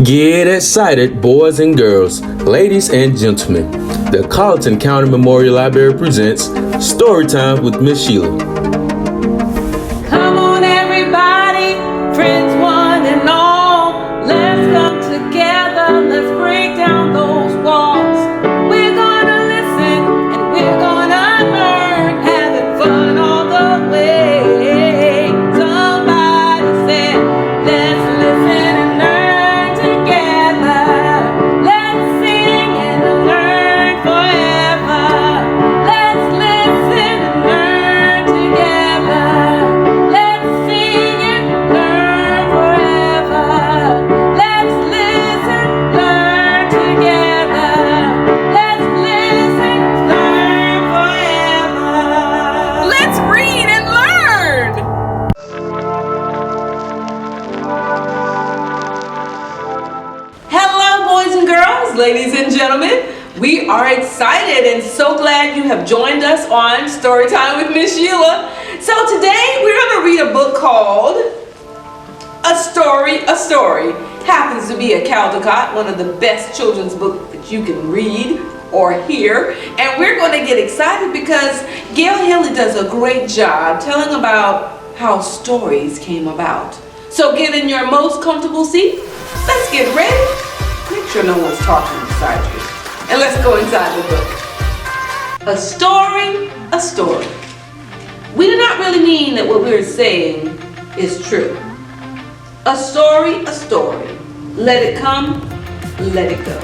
Get excited, boys and girls, ladies and gentlemen. The Colleton County Memorial Library presents Storytime with Miss Shiela. Come on everybody, friends one and all, let's come together, let's break down those walls. We're gonna listen and we're gonna learn, having fun all the way. Somebody said, let's listen and learn together. Let's sing and learn forever. Let's listen and learn together. Let's sing and learn forever. Let's listen, learn together. Let's listen, learn forever. Let's read and learn. Hello, boys and girls, ladies and gentlemen. We are excited and so glad you have joined us on Storytime with Miss Shiela. So today we're going to read a book called A Story, A Story. Happens to be a Caldecott, one of the best children's books that you can read or hear. And we're going to get excited because Gail Haley does a great job telling about how stories came about. So get in your most comfortable seat. Let's get ready. Make sure no one's talking beside you. And let's go inside the book. A story, a story. We do not really mean that what we're saying is true. A story, a story. Let it come, let it go.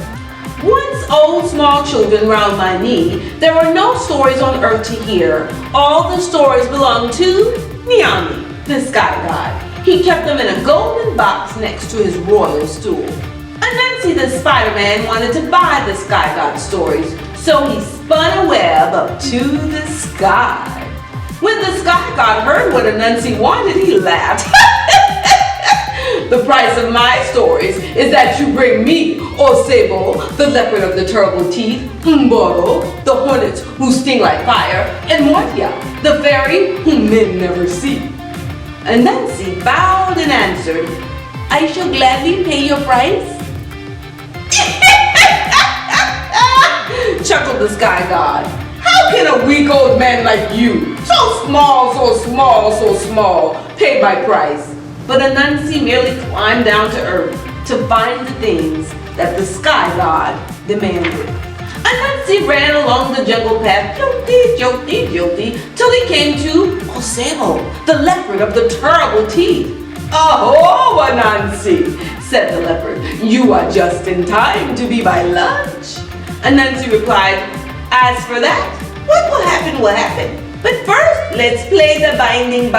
Once old small children round my knee, there were no stories on earth to hear. All the stories belonged to Nyami, the sky god. He kept them in a golden box next to his royal stool. Anansi the Spider-Man wanted to buy the sky god stories, so he spun a web up to the sky. When the sky god heard what Anansi wanted, he laughed. The price of my stories is that you bring me Osebo, the leopard of the terrible teeth, Mboro, the hornets who sting like fire, and Mortia, the fairy whom men never see. Anansi bowed and answered, I shall gladly pay your price. Chuckled the sky god. How can a weak old man like you, so small, pay my price? But Anansi merely climbed down to earth to find the things that the sky god demanded. Anansi ran along the jungle path, jolty, till he came to Osebo, the leopard of the terrible teeth. Oh, Anansi, said the leopard, you are just in time to be my lunch. Anansi replied, as for that, what will happen will happen. But first, let's play the binding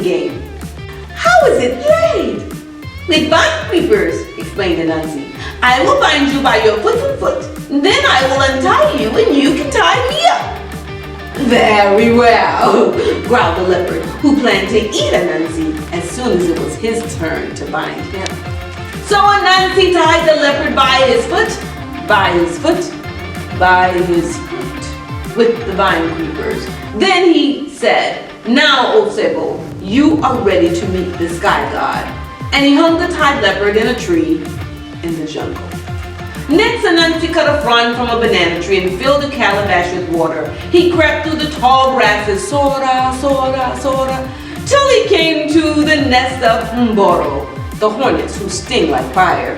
game. How is it played? With vine creepers, explained Anansi. I will bind you by your foot and foot. Then I will untie you and you can tie me up. Very well, growled the leopard, who planned to eat Anansi as soon as it was his turn to bind him. So Anansi tied the leopard by his foot, with the vine creepers. Then he said, now, Osebo, you are ready to meet the sky god. And he hung the tied leopard in a tree in the jungle. Next, Anansi cut a frond from a banana tree and filled a calabash with water. He crept through the tall grasses, sora, till he came to the nest of Mboro, the hornets who sting like fire.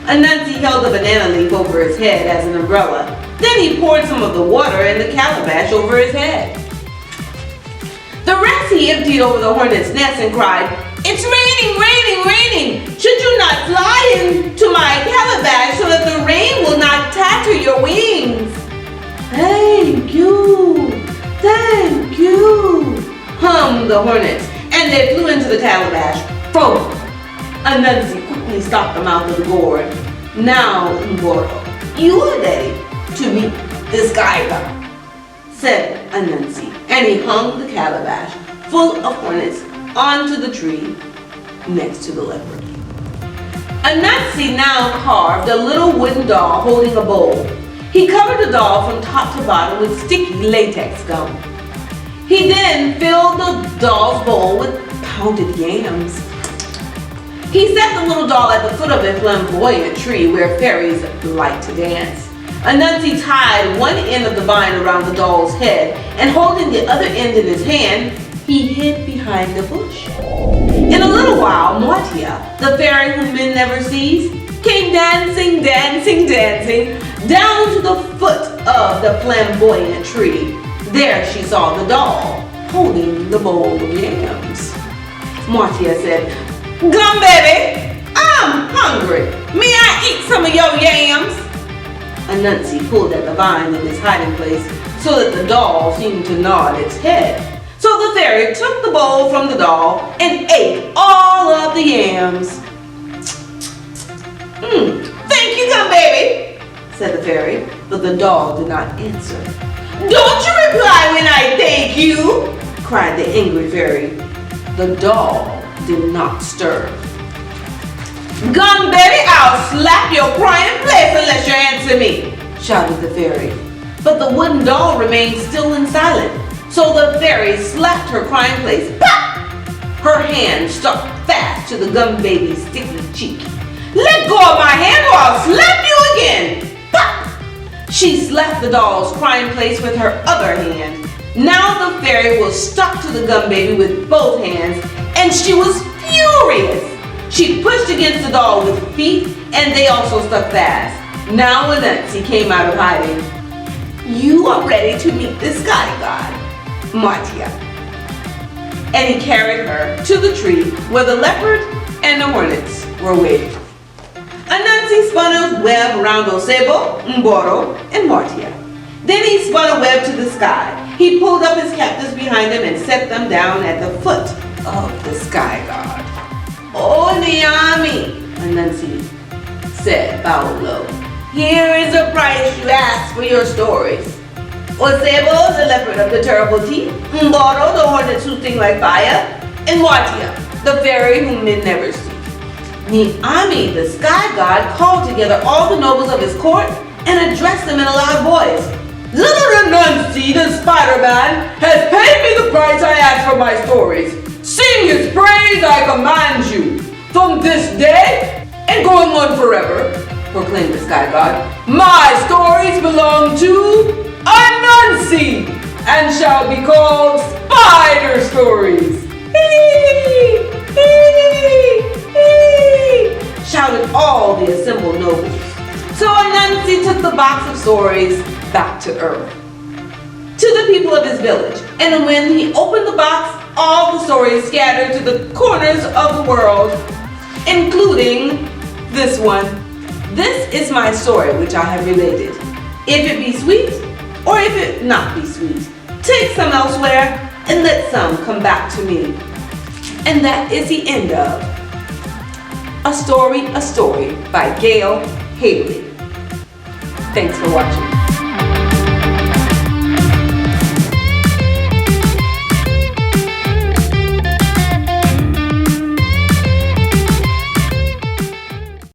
Anansi held a banana leaf over his head as an umbrella. Then he poured some of the water and the calabash over his head. The rest he emptied over the hornet's nest and cried, it's raining, raining, raining! Should you not fly into my calabash so that the rain will not tatter your wings? Thank you, hummed the hornets, and they flew into the calabash. Boom! Anansi quickly stopped the mouth of the gourd. Now, Mboro, you are ready to meet the sky god, said Anansi, and he hung the calabash full of hornets onto the tree next to the leopard. Anansi now carved a little wooden doll holding a bowl. He covered the doll from top to bottom with sticky latex gum. He then filled the doll's bowl with pounded yams. He set the little doll at the foot of a flamboyant tree where fairies like to dance. Anansi tied one end of the vine around the doll's head, and holding the other end in his hand, he hid behind a bush. In a little while, Martia, the fairy whom men never sees, came dancing, dancing, dancing down to the foot of the flamboyant tree. There she saw the doll holding the bowl of yams. Martia said, "Come, baby, I'm hungry. May I eat some of your yams?" Anansi pulled at the vine in his hiding place so that the doll seemed to nod its head. So the fairy took the bowl from the doll and ate all of the yams. "Thank you, come baby," said the fairy, but the doll did not answer. "Don't you reply when I thank you," cried the angry fairy. The doll did not stir. "Gum, baby, I'll slap your crying place unless you answer me," shouted the fairy. But the wooden doll remained still and silent, so the fairy slapped her crying place. Pop! Her hand stuck fast to the gum baby's sticky cheek. "Let go of my hand or I'll slap you again!" Pop! She slapped the doll's crying place with her other hand. Now the fairy was stuck to the gum baby with both hands, and she was furious. She pushed against the doll with feet, and they also stuck fast. Now Anansi came out of hiding. "You are ready to meet the sky god, Martia." And he carried her to the tree where the leopard and the hornets were waiting. Anansi spun a web around Osebo, Mboro, and Martia. Then he spun a web to the sky. He pulled up his captives behind him and set them down at the foot of the sky god. "Oh, Niami," Anansi said, bowing low. "Here is the price you asked for your stories. Osebo, the leopard of the terrible teeth, Mboro, the hornets who sting like fire, and Martia, the fairy whom men never see." Niami, the sky god, called together all the nobles of his court and addressed them in a loud voice. "Little Anansi, the Spider-Man, has paid me the price I asked for my stories. Sing his praise, I command you. From this day and going on forever," proclaimed the sky god, "my stories belong to Anansi and shall be called Spider Stories." "Hee! Hee! Hee!" shouted all the assembled nobles. So Anansi took the box of stories back to Earth, to the people of his village. And when he opened the box, all the stories scattered to the corners of the world, including this one. This is my story which I have related. If it be sweet, or if it not be sweet, take some elsewhere and let some come back to me. And that is the end of A Story by Gail Haley. Thanks for watching.